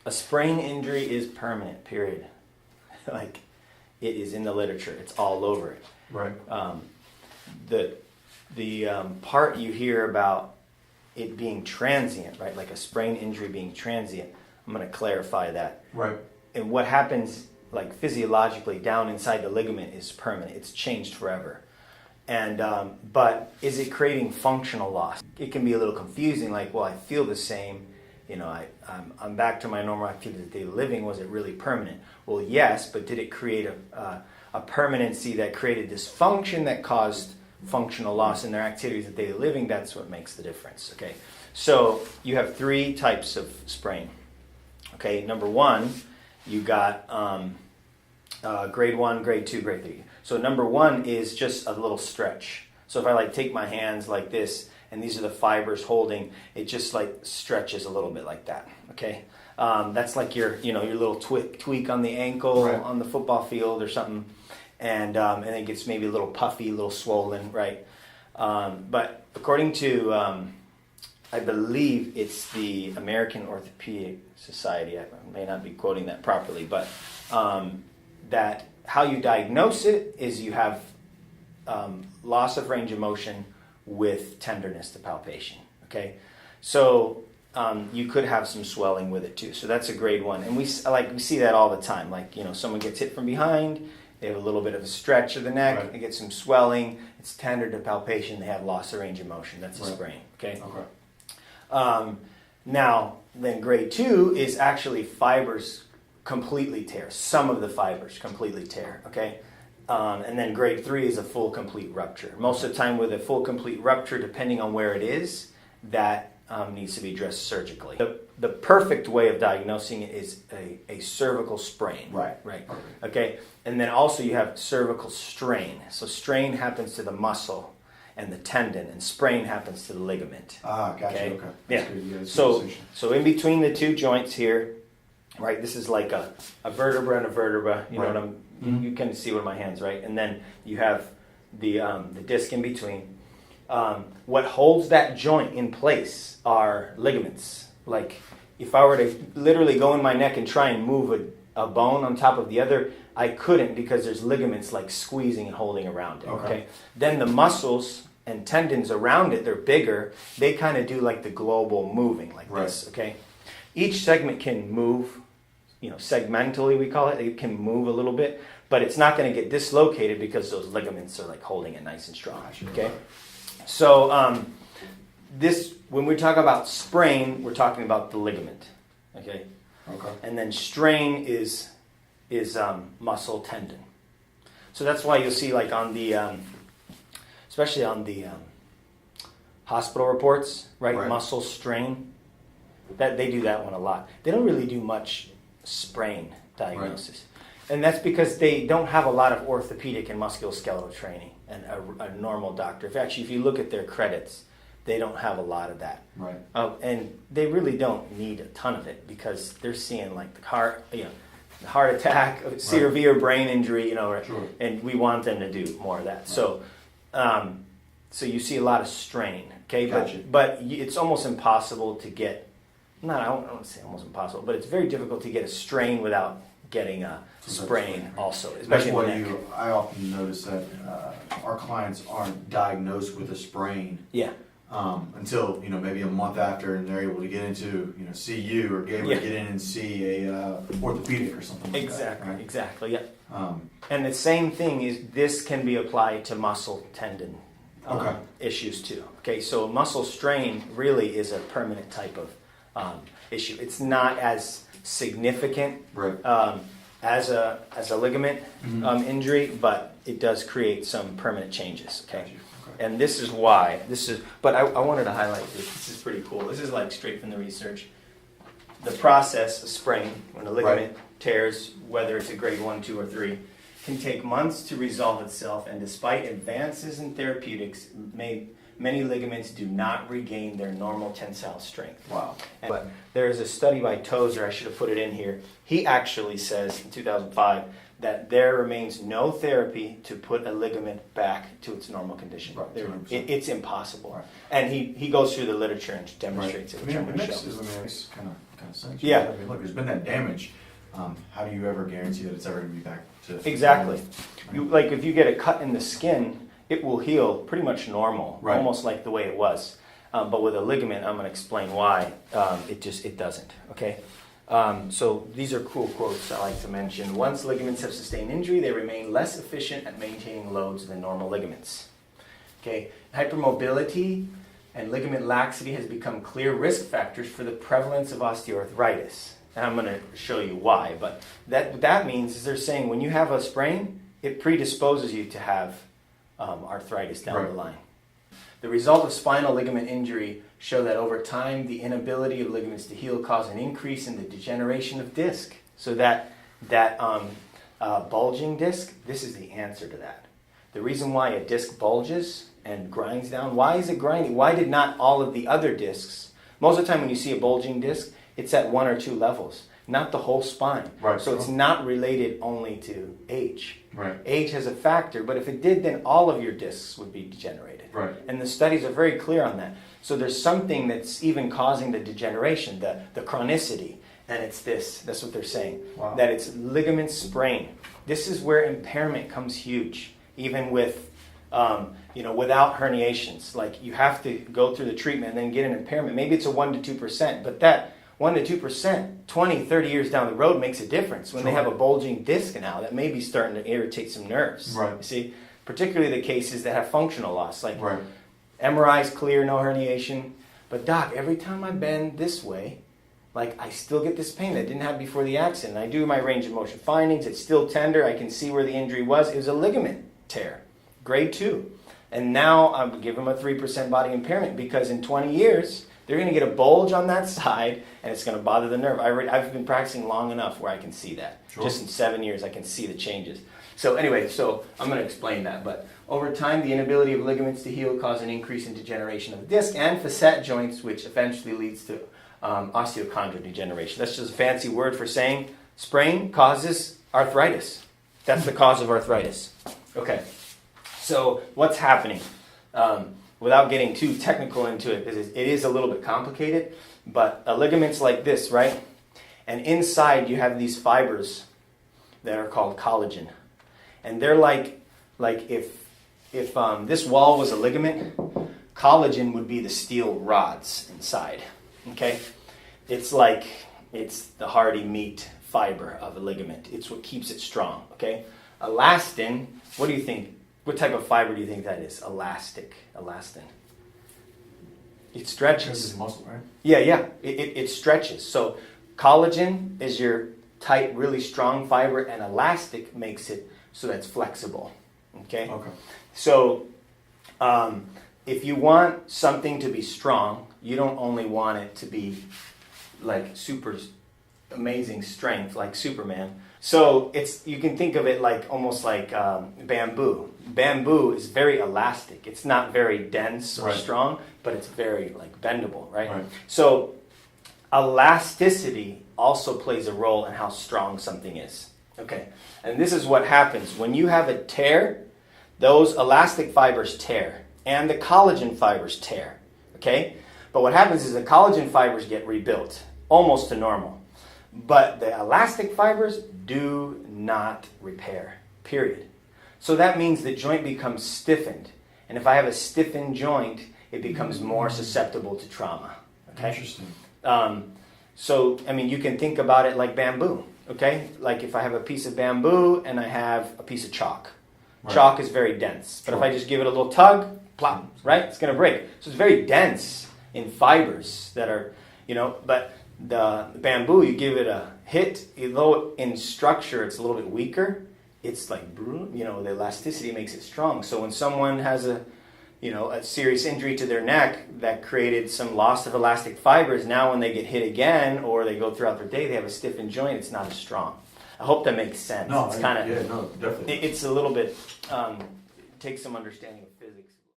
A sprain injury is permanent, period. Like, it is in the literature. It's all over it. Right. The part you hear about it being transient, right? Like a sprain injury being transient. I'm going to clarify that. Right. And what happens, like physiologically, down inside the ligament is permanent. It's changed forever. And but is it creating functional loss? It can be a little confusing. Like, well, I feel the same. You know, I'm back to my normal activity of daily living. Was it really permanent? Well, yes, but did it create a permanency that created dysfunction that caused functional loss in their activities of daily living? That's what makes the difference. Okay, so you have 3 types of sprain. Okay, number 1, you got grade 1, grade 2, grade 3. So number 1 is just a little stretch. So if I like take my hands like this, and these are the fibers holding, it just like stretches a little bit like that. Okay, that's like your little tweak on the ankle, right, on the football field or something, and it gets maybe a little puffy, a little swollen, right? But according to I believe it's the American Orthopedic Society. I may not be quoting that properly, but that how you diagnose it is you have loss of range of motion with tenderness to palpation. Okay, so you could have some swelling with it too. So that's a grade 1, and we see that all the time. Like, someone gets hit from behind, they have a little bit of a stretch of the neck, right, they get some swelling, it's tender to palpation, they have loss of range of motion. That's a sprain. Okay. Now, then grade 2 is actually fibers completely tear. Some of the fibers completely tear. Okay. And then grade 3 is a full complete rupture. Most of the time with a full complete rupture, depending on where it is, that needs to be addressed surgically. The perfect way of diagnosing it is a cervical sprain. Right. Okay. And then also you have cervical strain. So strain happens to the muscle and the tendon, and sprain happens to the ligament. Gotcha. Okay. Yeah. So in between the 2 joints here, right, this is like a vertebra and a vertebra. You know what I'm. You can see with my hands, right? And then you have the disc in between. What holds that joint in place are ligaments. Like, if I were to literally go in my neck and try and move a bone on top of the other, I couldn't, because there's ligaments like squeezing and holding around it. Okay. Then the muscles and tendons around it, they're bigger. They kind of do like the global moving, like this. Okay. Each segment can move. Segmentally we call it. It can move a little bit, but it's not going to get dislocated because those ligaments are like holding it nice and strong. Okay, so when we talk about sprain, we're talking about the ligament. Okay, and then strain is muscle tendon. So that's why you'll see like on the especially on the hospital reports, right? Muscle strain. That they do that one a lot. They don't really do much sprain diagnosis. And that's because they don't have a lot of orthopedic and musculoskeletal training and a normal doctor. If you look at their credits, they don't have a lot of that. Right. And they really don't need a ton of it, because they're seeing like the heart attack, severe brain injury, and we want them to do more of that. Right. So you see a lot of strain. Okay. Gotcha. But it's almost impossible to get. I don't want to say almost impossible, but it's very difficult to get a strain without getting a sprain also, especially in the neck. I often notice that our clients aren't diagnosed with a sprain until maybe a month after, and they're able to get into see you, or able to get in and see a orthopedic or something like that. Right? Exactly, yeah. And the same thing is this can be applied to muscle tendon issues too. Okay, so muscle strain really is a permanent type of issue. It's not as significant as a ligament injury, but it does create some permanent changes. Okay, and this is why But I wanted to highlight this. This is pretty cool. This is like straight from the research. The process of sprain, when a ligament tears, whether it's a grade 1, 2, or 3, can take months to resolve itself, and despite advances in therapeutics, many ligaments do not regain their normal tensile strength. Wow. But there is a study by Tozer, I should have put it in here. He actually says in 2005 that there remains no therapy to put a ligament back to its normal condition. Right. It's impossible. Right. And he goes through the literature and demonstrates it. It makes kind kind of sense. Yeah. I mean, look, there's been that damage. How do you ever guarantee that it's ever going to be back to Exactly. Like if you get a cut in the skin, it will heal pretty much normal, right. almost like the way it was. But with a ligament, I'm going to explain why it doesn't. Okay. So these are cool quotes I like to mention. Once ligaments have sustained injury, they remain less efficient at maintaining loads than normal ligaments. Okay. Hypermobility and ligament laxity has become clear risk factors for the prevalence of osteoarthritis. And I'm going to show you why. But what that means is they're saying when you have a sprain, it predisposes you to have arthritis down the line. The result of spinal ligament injury show that over time, the inability of ligaments to heal cause an increase in the degeneration of disc. So that bulging disc, this is the answer to that. The reason why a disc bulges and grinds down, why is it grinding? Why did not all of the other discs, most of the time when you see a bulging disc, it's at 1 or 2 levels, not the whole spine. Right. So it's not related only to age. Right. Age has a factor, but if it did, then all of your discs would be degenerated. Right. And the studies are very clear on that. So there's something that's even causing the degeneration, the chronicity, and it's this. That's what they're saying. Wow. That it's ligament sprain. This is where impairment comes huge, even with, without herniations. Like you have to go through the treatment and then get an impairment. Maybe it's a 1 to 2%, but that 1 to 2%, 20, 30 years down the road makes a difference when they have a bulging disc now that may be starting to irritate some nerves. Right. You see, particularly the cases that have functional loss, like right. MRI's clear, no herniation. But doc, every time I bend this way, like I still get this pain that I didn't have before the accident. I do my range of motion findings. It's still tender. I can see where the injury was. It was a ligament tear, grade 2. And now I'm giving them a 3% body impairment because in 20 years, they're going to get a bulge on that side, and it's going to bother the nerve. I've been practicing long enough where I can see that. Sure. Just in 7 years, I can see the changes. So anyway, I'm going to explain that. But over time, the inability of ligaments to heal causes an increase in degeneration of the disc and facet joints, which eventually leads to osteochondral degeneration. That's just a fancy word for saying sprain causes arthritis. That's the cause of arthritis. Okay, so what's happening? Without getting too technical into it, it is a little bit complicated, but a ligament's like this, right? And inside you have these fibers that are called collagen. And they're like if this wall was a ligament, collagen would be the steel rods inside, okay? It's the hardy meat fiber of a ligament. It's what keeps it strong, okay? Elastin, what do you think? What type of fiber do you think that is? Elastin. It stretches. It's muscle, right? Yeah. It stretches. So collagen is your tight, really strong fiber, and elastic makes it so that it's flexible. Okay? So if you want something to be strong, you don't only want it to be like super amazing strength like Superman. So you can think of it like almost like bamboo. Bamboo is very elastic. It's not very dense or strong, but it's very like bendable, right? So elasticity also plays a role in how strong something is. Okay, and this is what happens when you have a tear. Those elastic fibers tear, and the collagen fibers tear. Okay, but what happens is the collagen fibers get rebuilt almost to normal. But the elastic fibers do not repair, period. So that means the joint becomes stiffened. And if I have a stiffened joint, it becomes more susceptible to trauma. Okay? Interesting. So, you can think about it like bamboo. Okay? Like if I have a piece of bamboo and I have a piece of chalk. Right. Chalk is very dense. But if I just give it a little tug, plop, right? It's going to break. So it's very dense in fibers that are, but the bamboo, you give it a hit, although in structure it's a little bit weaker, it's like, the elasticity makes it strong. So when someone has a serious injury to their neck that created some loss of elastic fibers, now when they get hit again or they go throughout their day, they have a stiffened joint, it's not as strong. I hope that makes sense. No, it's kind of, definitely. it's a little bit, takes some understanding of physics.